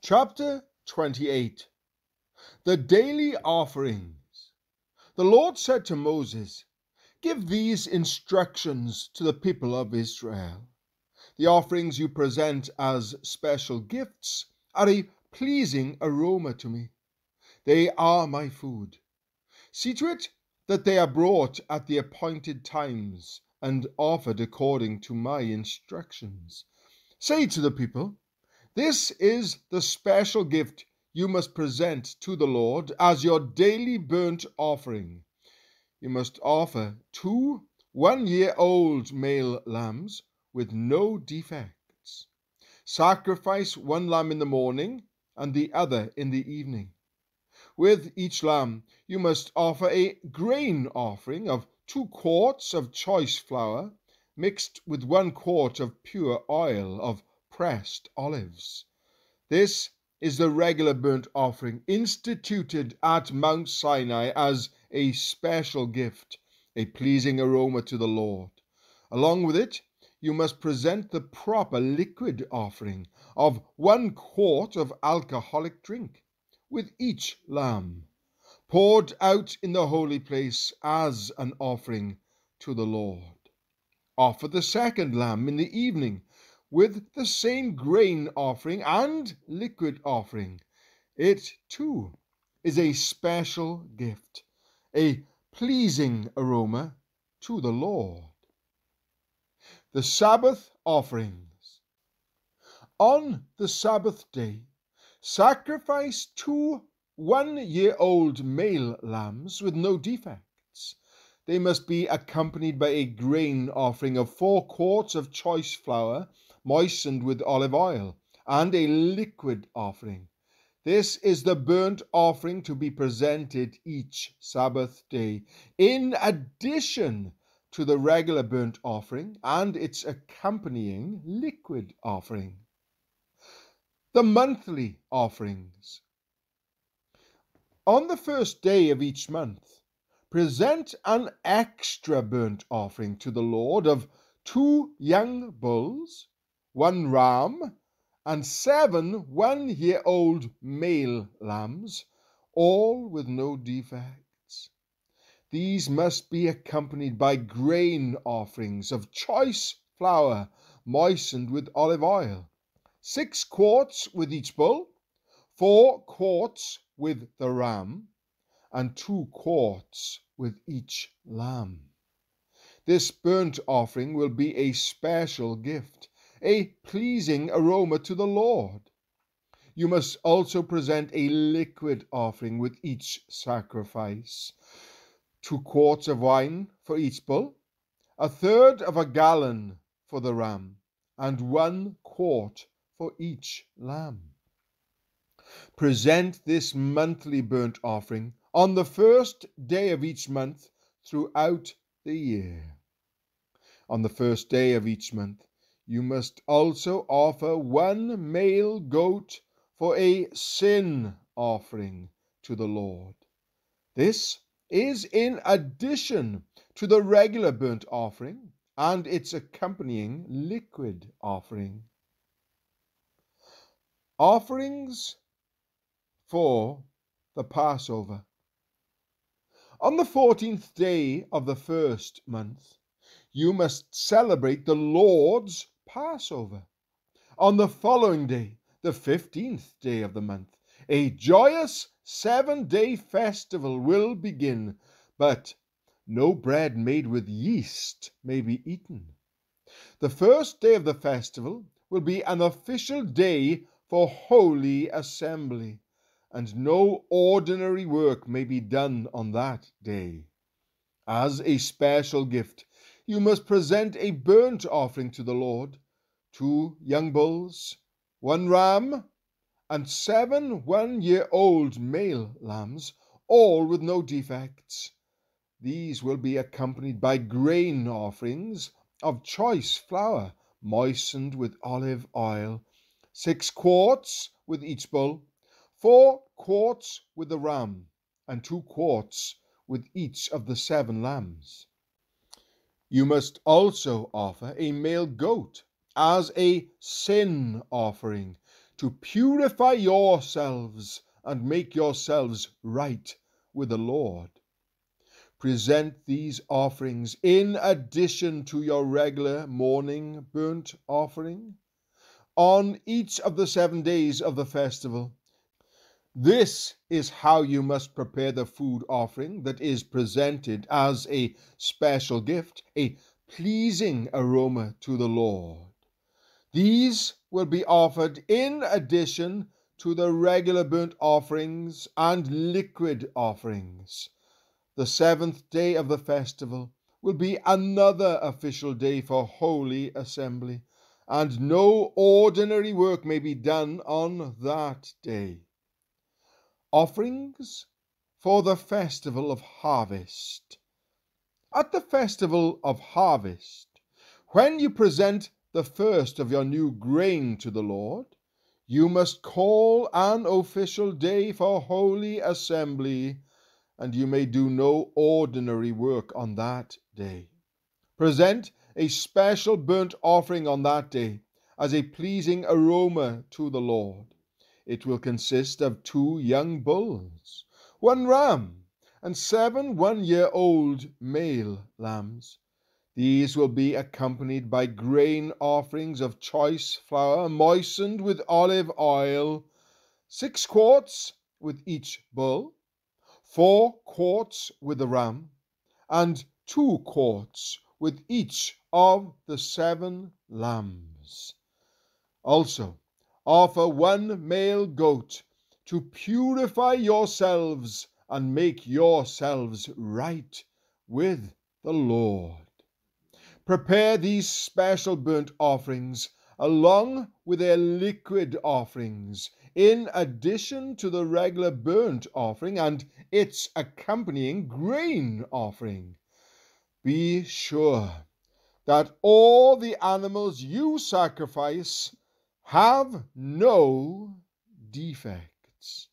Chapter 28. The daily offerings. The Lord said to Moses, "Give these instructions to the people of Israel. The offerings you present as special gifts are a pleasing aroma to me. They are my food. See to it that they are brought at the appointed times and offered according to my instructions. Say to the people, this is the special gift you must present to the Lord as your daily burnt offering. You must offer 2 one-year-old male lambs with no defects. Sacrifice 1 lamb in the morning and the other in the evening. With each lamb you must offer a grain offering of 2 quarts of choice flour mixed with 1 quart of pure oil of pressed olives. This is the regular burnt offering instituted at Mount Sinai as a special gift, a pleasing aroma to the Lord. Along with it, you must present the proper liquid offering of 1 quart of alcoholic drink with each lamb, poured out in the holy place as an offering to the Lord. Offer the second lamb in the evening with the same grain offering and liquid offering. It, too, is a special gift, a pleasing aroma to the Lord. The Sabbath offerings. On the Sabbath day, sacrifice 2 one-year-old male lambs with no defects. They must be accompanied by a grain offering of 4 quarts of choice flour moistened with olive oil, and a liquid offering. This is the burnt offering to be presented each Sabbath day, in addition to the regular burnt offering and its accompanying liquid offering. The monthly offerings. On the first day of each month, present an extra burnt offering to the Lord of 2 young bulls, 1 ram, and 7 one-year-old male lambs, all with no defects. These must be accompanied by grain offerings of choice flour moistened with olive oil, 6 quarts with each bull, 4 quarts with the ram, and 2 quarts with each lamb. This burnt offering will be a special gift, a pleasing aroma to the Lord. You must also present a liquid offering with each sacrifice. 2 quarts of wine for each bull, 1/3 of a gallon for the ram, and 1 quart for each lamb. Present this monthly burnt offering on the first day of each month throughout the year. On the first day of each month, you must also offer 1 male goat for a sin offering to the Lord. This is in addition to the regular burnt offering and its accompanying liquid offering. Offerings for the Passover. On the 14th day of the first month, you must celebrate the Lord's Passover. On the following day, the 15th day of the month, a joyous 7-day festival will begin, but no bread made with yeast may be eaten. The first day of the festival will be an official day for holy assembly, and no ordinary work may be done on that day. As a special gift, you must present a burnt offering to the Lord, 2 young bulls, 1 ram, and 7 one-year-old male lambs, all with no defects. These will be accompanied by grain offerings of choice flour moistened with olive oil, 6 quarts with each bull, 4 quarts with the ram, and 2 quarts with each of the 7 lambs. You must also offer a male goat as a sin offering to purify yourselves and make yourselves right with the Lord. Present these offerings in addition to your regular morning burnt offering on each of the 7 days of the festival. This is how you must prepare the food offering that is presented as a special gift, a pleasing aroma to the Lord. These will be offered in addition to the regular burnt offerings and liquid offerings. The 7th day of the festival will be another official day for Holy Assembly, and no ordinary work may be done on that day. Offerings for the Festival of Harvest. At the Festival of Harvest, when you present the first of your new grain to the Lord, you must call an official day for Holy Assembly, and you may do no ordinary work on that day. Present a special burnt offering on that day as a pleasing aroma to the Lord. It will consist of 2 young bulls, 1 ram, and 7 one-year-old male lambs. These will be accompanied by grain offerings of choice flour moistened with olive oil, 6 quarts with each bull, 4 quarts with the ram, and 2 quarts with each of the 7 lambs. Also, offer 1 male goat to purify yourselves and make yourselves right with the Lord. Prepare these special burnt offerings along with their liquid offerings, in addition to the regular burnt offering and its accompanying grain offering. Be sure that all the animals you sacrifice have no defects.